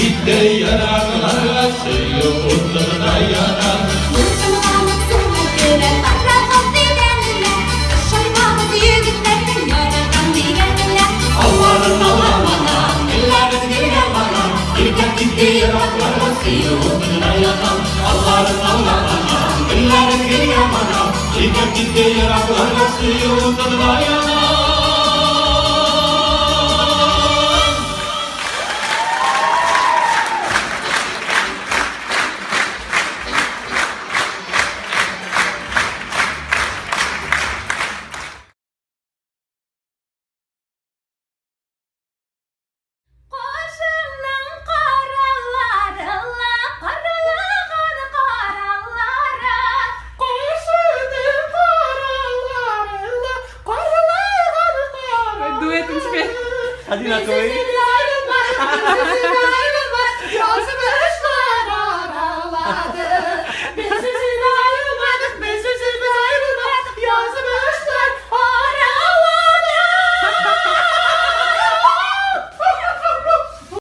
İtte yanaklarla suyu uzun ayanan. Mutluluk soğuk gören akrabam diyenler, şaybamız yigitlerin yaradan diyenler. Allah'ın Allah'ına, ellerin diyemana, İlket gitti yanaklarla suyu uzun ayanan. Allah'ın Allah'ına, ellerin diyemana, İlket gitti yanaklarla suyu uzun ayanan. Koşunun karalarına, karalığın karalara. Koşunun karalarına, karalığın karalara. Duet mo si Kuya. Hadi na, Koy. Bismillahirrahmanirrahim.